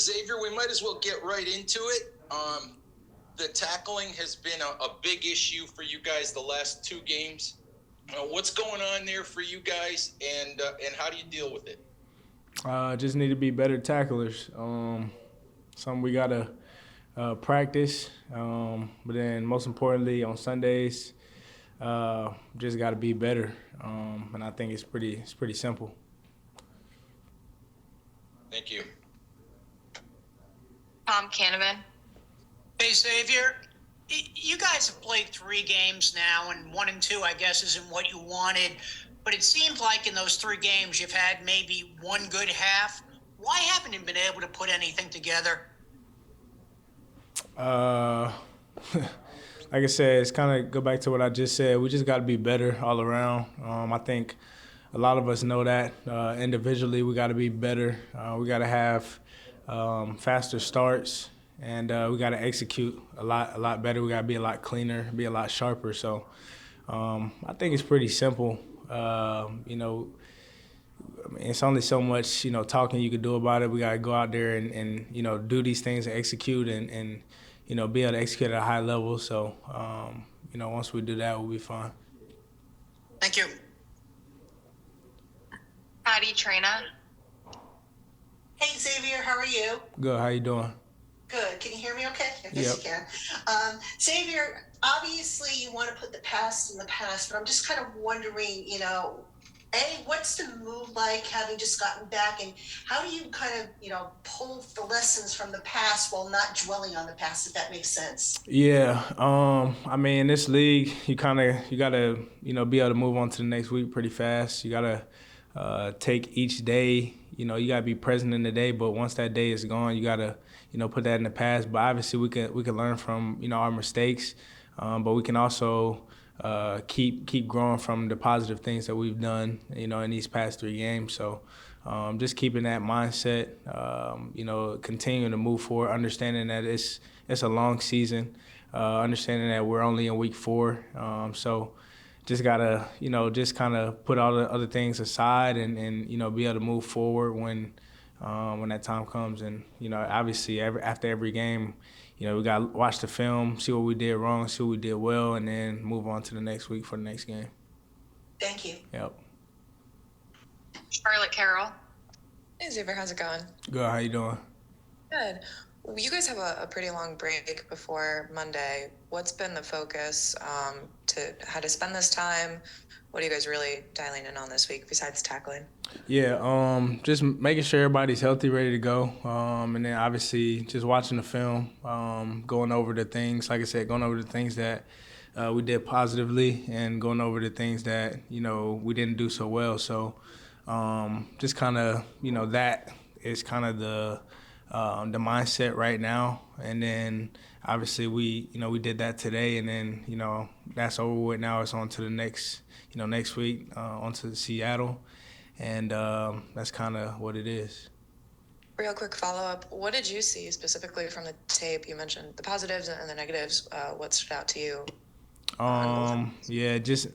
Xavier, we might as well get right into it. The tackling has been a big issue for you guys the last two games. What's going on there for you guys, and how do you deal with it? Just need to be better tacklers. Something we gotta practice, but then most importantly on Sundays, just gotta be better. And I think it's pretty simple. Thank you. Tom Canavan. Hey, Xavier, you guys have played 3 games now, and 1 and 2, I guess, isn't what you wanted. But it seems like in those 3 games you've had maybe one good half. Why haven't you been able to put anything together? Like I said, it's kind of go back to what I just said. We just got to be better all around. I think a lot of us know that individually we got to be better. We got to have faster starts, and we got to execute a lot better. We got to be a lot cleaner, be a lot sharper. So I think it's pretty simple. It's only so much talking you could do about it. We got to go out there and do these things and execute and be able to execute at a high level. So once we do that, we'll be fine. Thank you. Patty Trina. Hey, Xavier, how are you? Good. How you doing? Good. Can you hear me okay? I guess you can. Xavier, obviously you want to put the past in the past, but I'm just kind of wondering, what's the move like having just gotten back, and how do you kind of, pull the lessons from the past while not dwelling on the past, if that makes sense? Yeah. In this league, you gotta, be able to move on to the next week pretty fast. You gotta take each day. You gotta be present in the day, but once that day is gone, you gotta, put that in the past. But obviously, we can learn from our mistakes, but we can also keep growing from the positive things that we've done, in these past 3 games. So just keeping that mindset, continuing to move forward, understanding that it's a long season, understanding that we're only in week 4. So just gotta, just kind of put all the other things aside and be able to move forward when that time comes. And obviously after every game, we got to watch the film, see what we did wrong, see what we did well, and then move on to the next week for the next game. Thank you. Yep. Charlotte Carroll. Hey, Xavier, how's it going? Good. How you doing? Good. You guys have a pretty long break before Monday. What's been the focus to how to spend this time? What are you guys really dialing in on this week besides tackling? Yeah, just making sure everybody's healthy, ready to go, and then obviously just watching the film, going over the things, like I said, going over the things that we did positively and going over the things that, we didn't do so well. So just kind of, that is kind of the mindset right now. And then obviously we did that today, and then, that's over with. Now it's on to the next, next week, on to Seattle. And that's kind of what it is. Real quick follow-up. What did you see specifically from the tape? You mentioned the positives and the negatives. What stood out to you? Yeah, just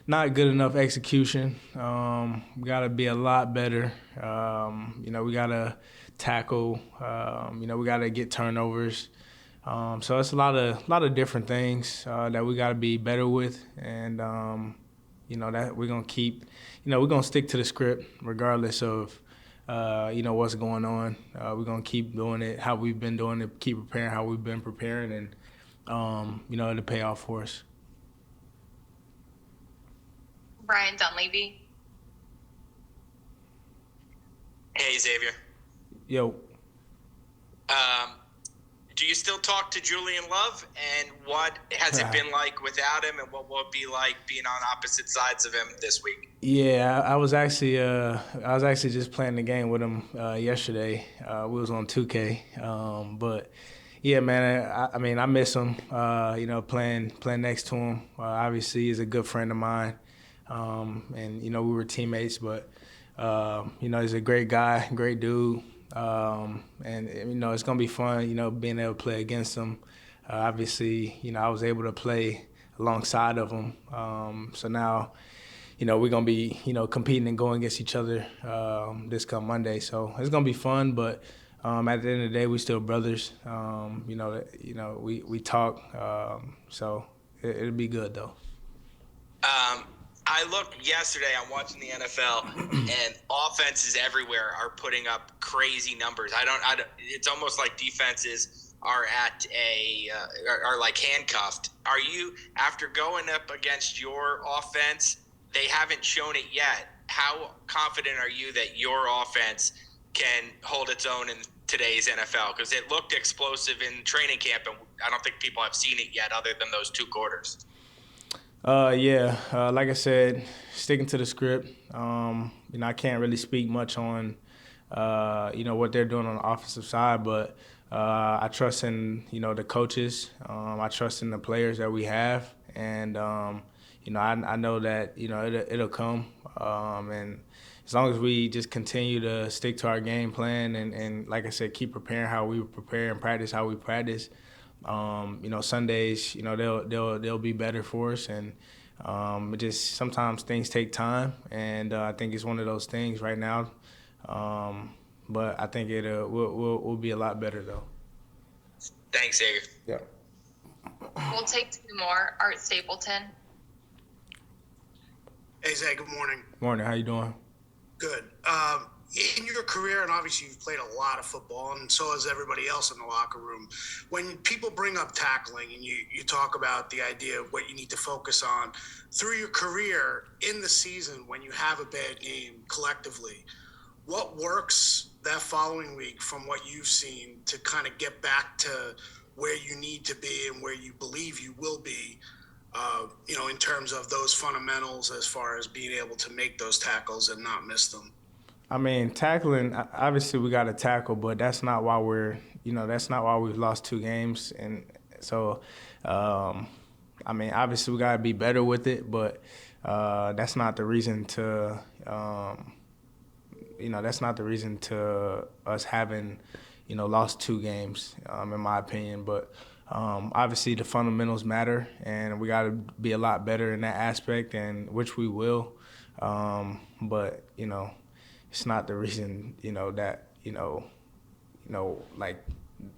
not good enough execution. We got to be a lot better. We got to tackle. We got to get turnovers. So it's a lot of different things that we got to be better with. And, that we're going to keep, we're going to stick to the script regardless of, what's going on. We're going to keep doing it how we've been doing it, keep preparing how we've been preparing, and, it'll pay off for us. Brian Dunleavy. Hey, Xavier. Yo. Do you still talk to Julian Love, and what has it been like without him, and what will it be like being on opposite sides of him this week? Yeah, I was actually just playing the game with him yesterday. We was on 2K, but yeah, man, I miss him. Playing next to him. Obviously, he's a good friend of mine, and we were teammates. But he's a great guy, great dude. And it's gonna be fun, being able to play against him. Obviously, I was able to play alongside of him. So now, we're gonna be, competing and going against each other this come Monday. So it's gonna be fun, but at the end of the day, we still brothers. We talk. So it'll be good though. I looked yesterday. I'm watching the NFL, and offenses everywhere are putting up crazy numbers. I don't. It's almost like defenses are at are like handcuffed. Are you, after going up against your offense? They haven't shown it yet. How confident are you that your offense can hold its own in today's NFL? Because it looked explosive in training camp, and I don't think people have seen it yet, other than those 2 quarters. Like I said, sticking to the script. I can't really speak much on, what they're doing on the offensive side, but I trust in, the coaches. I trust in the players that we have, and I know that it'll come. And as long as we just continue to stick to our game plan and like I said, keep preparing how we prepare and practice how we practice. Sundays, they'll be better for us, and it just sometimes things take time, and I think it's one of those things right now. But I think we'll be a lot better though. Thanks, Xavier. Yeah. We'll take 2 more. Art Stapleton. Hey, Zay, good morning. Morning. How you doing? Good. In your career, and obviously you've played a lot of football, and so has everybody else in the locker room, when people bring up tackling and you talk about the idea of what you need to focus on, through your career in the season when you have a bad game collectively, what works that following week from what you've seen to kind of get back to where you need to be and where you believe you will be, in terms of those fundamentals as far as being able to make those tackles and not miss them? I mean, tackling, obviously we got to tackle, but that's not why we've lost 2 games. And so, obviously we got to be better with it, but that's not the reason to, us having, lost 2 games, in my opinion. But obviously the fundamentals matter, and we got to be a lot better in that aspect, and which we will. But, it's not the reason,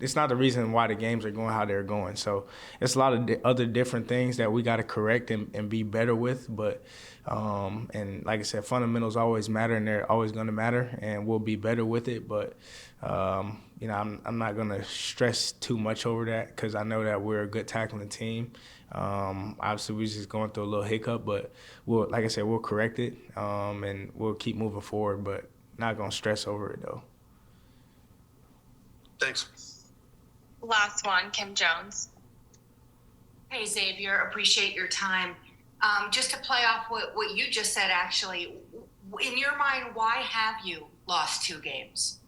it's not the reason why the games are going how they're going. So it's a lot of other different things that we got to correct and be better with. But, and like I said, fundamentals always matter, and they're always going to matter, and we'll be better with it. But, I'm not going to stress too much over that, because I know that we're a good tackling team. Obviously, we're just going through a little hiccup, but like I said, we'll correct it, and we'll keep moving forward, but not going to stress over it, though. Thanks. Last one, Kim Jones. Hey, Xavier, appreciate your time. Just to play off what you just said, actually, in your mind, why have you lost 2 games?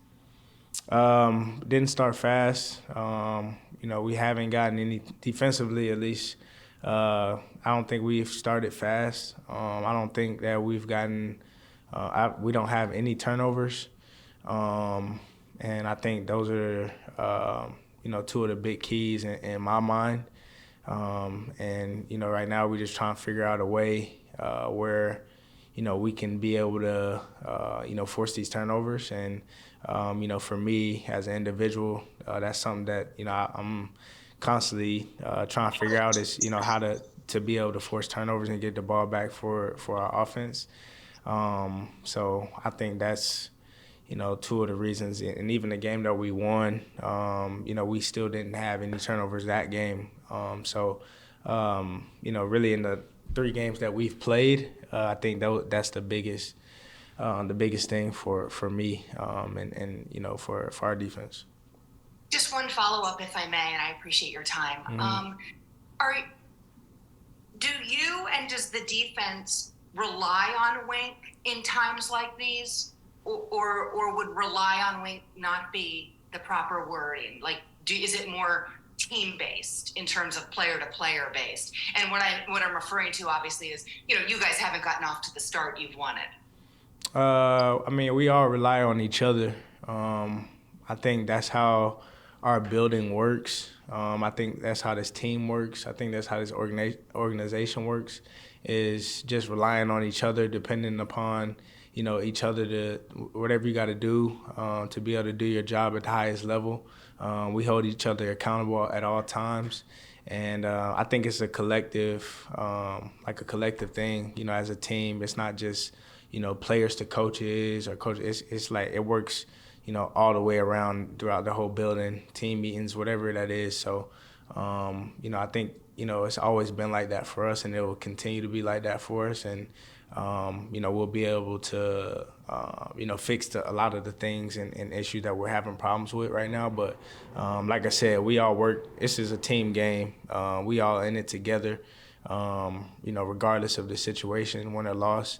Didn't start fast. We haven't gotten any defensively, at least. I don't think we've started fast. I don't think that we've gotten we don't have any turnovers. And I think those are, 2 of the big keys in my mind. And, right now we're just trying to figure out a way where, we can be able to, force these turnovers. And, for me as an individual, that's something that, I'm constantly trying to figure out is, how to be able to force turnovers and get the ball back for our offense. So I think that's, 2 of the reasons. And even the game that we won, we still didn't have any turnovers that game. So, really in the 3 games that we've played, I think that's the biggest thing for me, and for our defense. Just one follow-up, if I may, and I appreciate your time. Mm-hmm. Do you and does the defense rely on Wink in times like these, or would rely on Wink not be the proper wording? Is it more team-based in terms of player-to-player based? And what I'm referring to, obviously, is you guys haven't gotten off to the start you've wanted. We all rely on each other. I think that's how our building works. I think that's how this team works. I think that's how this organization works, is just relying on each other, depending upon, each other to whatever you got to do to be able to do your job at the highest level. We hold each other accountable at all times. And I think it's a collective, like a collective thing, as a team. It's not just, players to coaches or coaches. It's like it works, all the way around throughout the whole building, team meetings, whatever that is. So, I think, it's always been like that for us, and it will continue to be like that for us. And, we'll be able to, fix a lot of the things and issues that we're having problems with right now. But like I said, we all work. This is a team game. We all in it together, regardless of the situation, win or loss.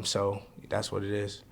So that's what it is.